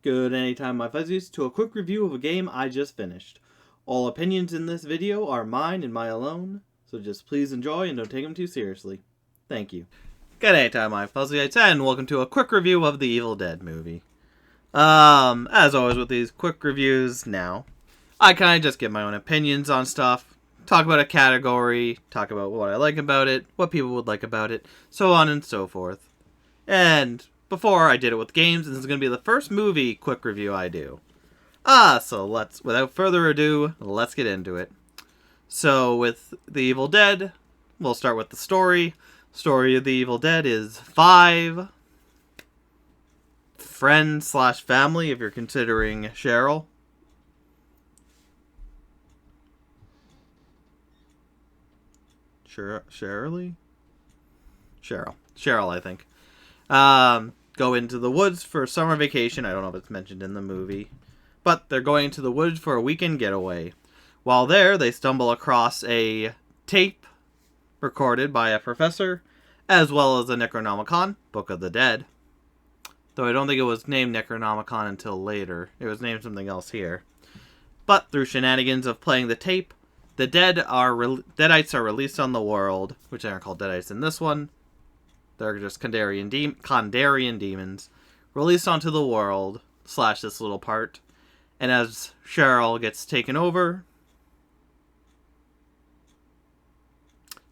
Good anytime, my fuzzies, to a quick review of a game I just finished. All opinions in this video are mine and my alone, so just please enjoy and don't take them too seriously. Thank you. Good anytime, my fuzzies, and welcome to a quick review of the Evil Dead movie. As always with these quick reviews now, I kind of just give my own opinions on stuff, talk about a category, talk about what I like about it, what people would like about it, so on and so forth. And before I did it with games, this is going to be the first movie quick review I do. So without further ado, let's get into it. So with The Evil Dead, we'll start with the story. Story of The Evil Dead is 5 friends slash family, if you're considering Cheryl. Cheryl, I think. Go into the woods for summer vacation. I don't know if it's mentioned in the movie. But they're going into the woods for a weekend getaway. While there, they stumble across a tape recorded by a professor, as well as the Necronomicon, Book of the Dead. Though I don't think it was named Necronomicon until later. It was named something else here. But through shenanigans of playing the tape, the Deadites are released on the world, which aren't called Deadites in this one. They're just Kandarian demons released onto the world / this little part. And as Cheryl gets taken over...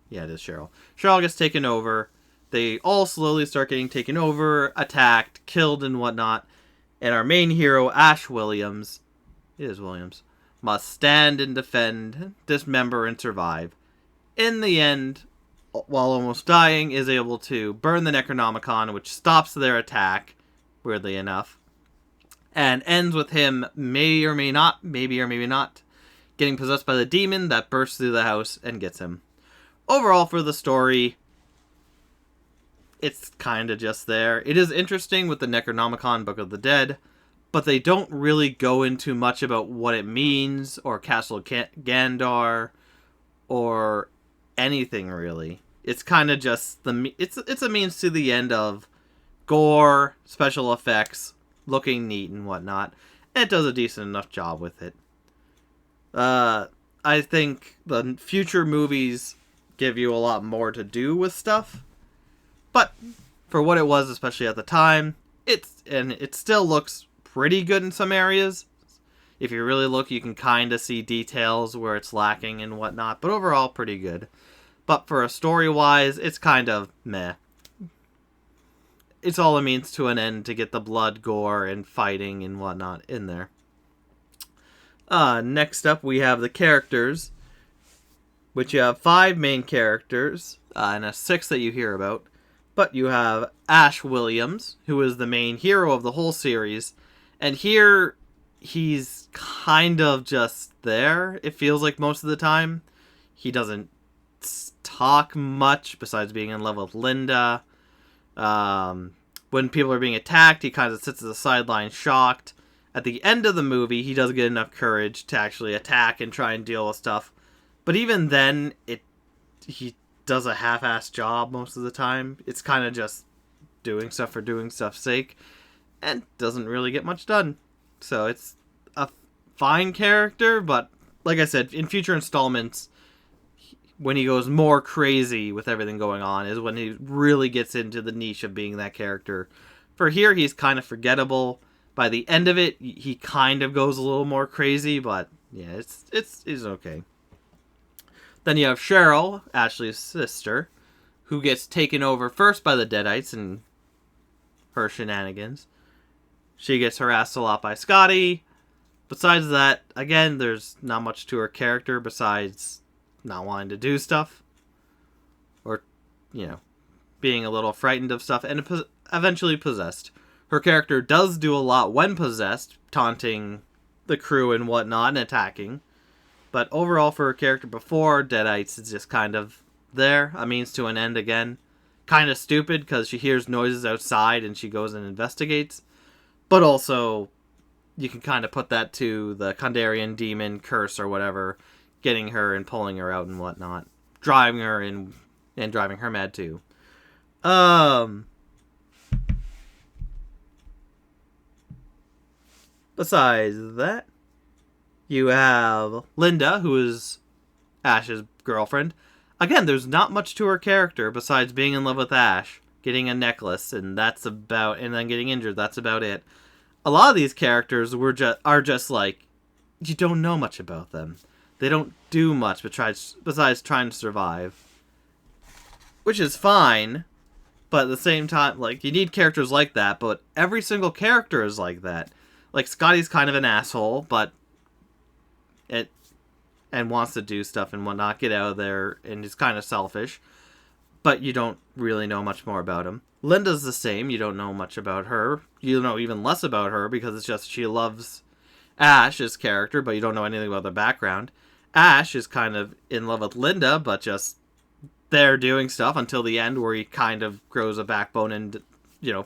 Yeah, it is Cheryl. Cheryl gets taken over. They all slowly start getting taken over, attacked, killed, and whatnot. And our main hero, Ash Williams... It is Williams. Must stand and defend, dismember, and survive. In the end, while almost dying, is able to burn the Necronomicon, which stops their attack, weirdly enough, and ends with him maybe or maybe not, getting possessed by the demon that bursts through the house and gets him. Overall, for the story, it's kind of just there. It is interesting with the Necronomicon Book of the Dead, but they don't really go into much about what it means, or Castle Gandar, or anything really. It's kind of just it's a means to the end of gore, special effects, looking neat and whatnot. And it does a decent enough job with it. I think the future movies give you a lot more to do with stuff, but for what it was, especially at the time, it still looks pretty good in some areas. If you really look, you can kind of see details where it's lacking and whatnot, but overall, pretty good. But for a story-wise, it's kind of meh. It's all a means to an end to get the blood, gore, and fighting and whatnot in there. Next up, we have the characters, which you have 5 main characters, and a 6th that you hear about. But you have Ash Williams, who is the main hero of the whole series, and here he's kind of just there, it feels like most of the time. He doesn't talk much besides being in love with Linda. When people are being attacked, he kind of sits at the sideline shocked. At the end of the movie, he does get enough courage to actually attack and try and deal with stuff. But even then, he does a half-assed job most of the time. It's kind of just doing stuff for doing stuff's sake, and doesn't really get much done. So it's a fine character, but like I said, in future installments, when he goes more crazy with everything going on is when he really gets into the niche of being that character. For here, he's kind of forgettable. By the end of it, he kind of goes a little more crazy, but yeah, it's okay. Then you have Cheryl, Ashley's sister, who gets taken over first by the Deadites and her shenanigans. She gets harassed a lot by Scotty. Besides that, again, there's not much to her character besides not wanting to do stuff. Or, being a little frightened of stuff and eventually possessed. Her character does do a lot when possessed, taunting the crew and whatnot and attacking. But overall, for her character before Deadites, it's just kind of there, a means to an end again. Kind of stupid because she hears noises outside and she goes and investigates. But also, you can kind of put that to the Kandarian demon curse or whatever, getting her and pulling her out and whatnot. Driving her and driving her mad too. Besides that, you have Linda, who is Ash's girlfriend. Again, there's not much to her character besides being in love with Ash, getting a necklace, and then getting injured. That's about it. A lot of these characters are just like, you don't know much about them. They don't do much besides trying to survive, which is fine. But at the same time, like, you need characters like that. But every single character is like that. Like, Scotty's kind of an asshole, but and wants to do stuff and whatnot, get out of there, and is kind of selfish. But you don't really know much more about him. Linda's the same. You don't know much about her. You know even less about her because it's just she loves Ash's character, but you don't know anything about the background. Ash is kind of in love with Linda, but just there doing stuff until the end where he kind of grows a backbone and,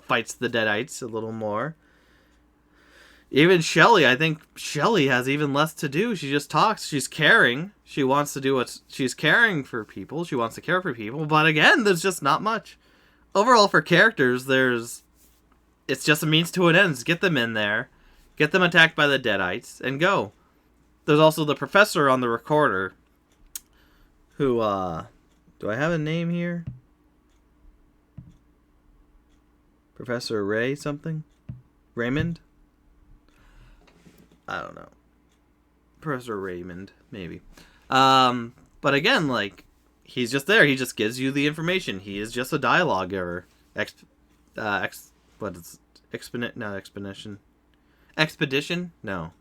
fights the Deadites a little more. Even Shelly, I think Shelly has even less to do. She just talks. She's caring. She wants to do she's caring for people. She wants to care for people. But again, there's just not much. Overall, for characters, it's just a means to an end. Just get them in there. Get them attacked by the Deadites and go. There's also the professor on the recorder who, do I have a name here? Professor Ray something? Raymond? I don't know. Professor Raymond, maybe. But again, like, he's just there. He just gives you the information. He is just a dialogue giver. Expedition? Expedition? No.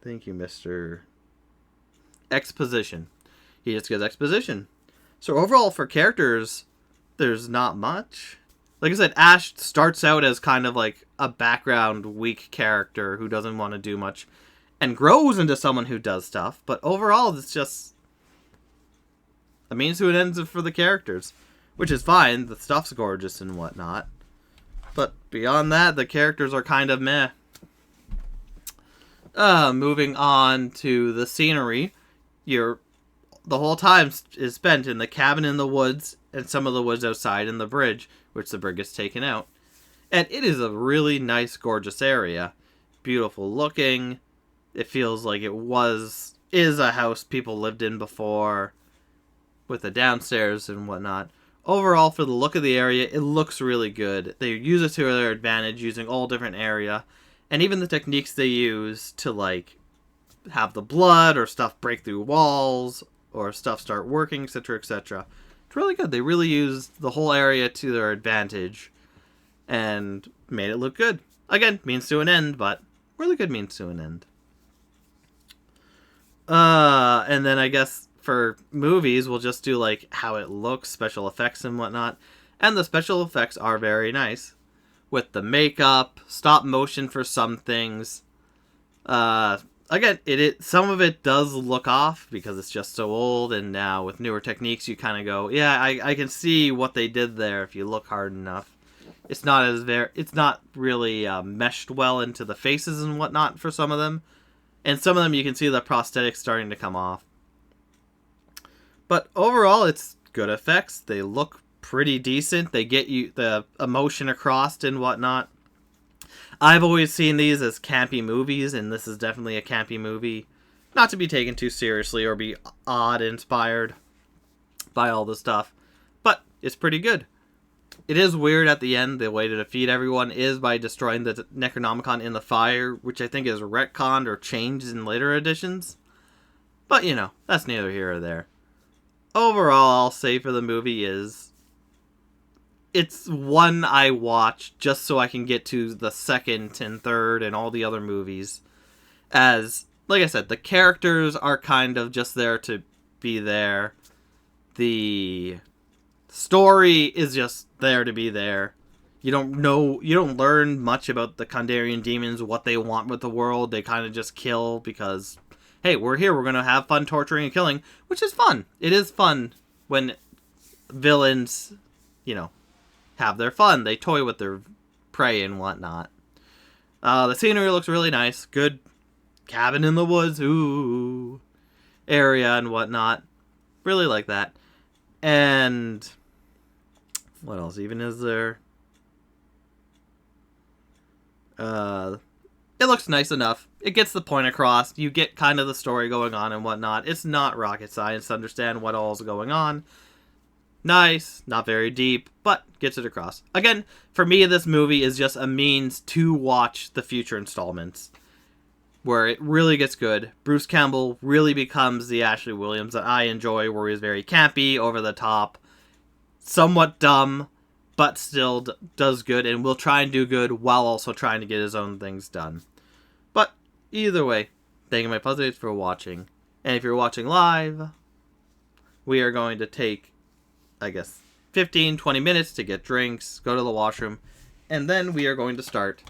Thank you, Mr. Exposition. He just gives exposition. So overall, for characters, there's not much. Like I said, Ash starts out as kind of like a background weak character who doesn't want to do much and grows into someone who does stuff. But overall, it's just a means to an end for the characters, which is fine. The stuff's gorgeous and whatnot. But beyond that, the characters are kind of meh. Moving on to the scenery. The whole time is spent in the cabin in the woods and some of the woods outside in the bridge, which the brig is taken out. And it is a really nice, gorgeous area. Beautiful looking. It feels like is a house people lived in before, with the downstairs and whatnot. Overall, for the look of the area, it looks really good. They use it to their advantage, using all different area. And even the techniques they use to, like, have the blood or stuff break through walls or stuff start working, etc., etc. It's really good. They really used the whole area to their advantage and made it look good. Again, means to an end, but really good means to an end. And then I guess for movies, we'll just do like how it looks, special effects and whatnot. And the special effects are very nice. With the makeup, stop motion for some things. Again, some of it does look off because it's just so old, and now with newer techniques, you kind of go, yeah, I can see what they did there if you look hard enough. It's not really meshed well into the faces and whatnot for some of them, and some of them you can see the prosthetics starting to come off. But overall, it's good effects. They look pretty decent. They get you the emotion across and whatnot. I've always seen these as campy movies, and this is definitely a campy movie. Not to be taken too seriously or be odd inspired by all the stuff, but it's pretty good. It is weird at the end. The way to defeat everyone is by destroying the Necronomicon in the fire, which I think is retconned or changed in later editions. But, that's neither here or there. Overall, I'll say for the movie it's one I watch just so I can get to the second and third and all the other movies. As, like I said, the characters are kind of just there to be there. The story is just there to be there. You don't learn much about the Kandarian demons, what they want with the world. They kind of just kill because, hey, we're here, we're going to have fun torturing and killing, which is fun. It is fun when villains, have their fun. They toy with their prey and whatnot. The scenery looks really nice. Good cabin in the woods, area and whatnot. Really like that. And what else even is there? It looks nice enough. It gets the point across. You get kind of the story going on and whatnot. It's not rocket science to understand what all is going on. Nice, not very deep, but gets it across. Again, for me, this movie is just a means to watch the future installments, where it really gets good. Bruce Campbell really becomes the Ashley Williams that I enjoy, where he's very campy, over the top, somewhat dumb, but still does good, and will try and do good while also trying to get his own things done. But either way, thank you, my Fuzzites, for watching. And if you're watching live, we are going to take, I guess, 15-20 minutes to get drinks, go to the washroom, and then we are going to start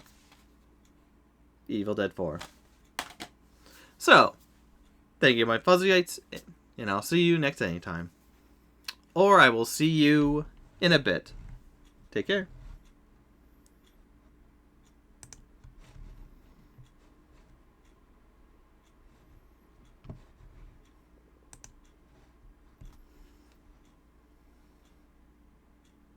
Evil Dead 4. So, thank you, my Fuzzites, and I'll see you next anytime. Or I will see you in a bit. Take care.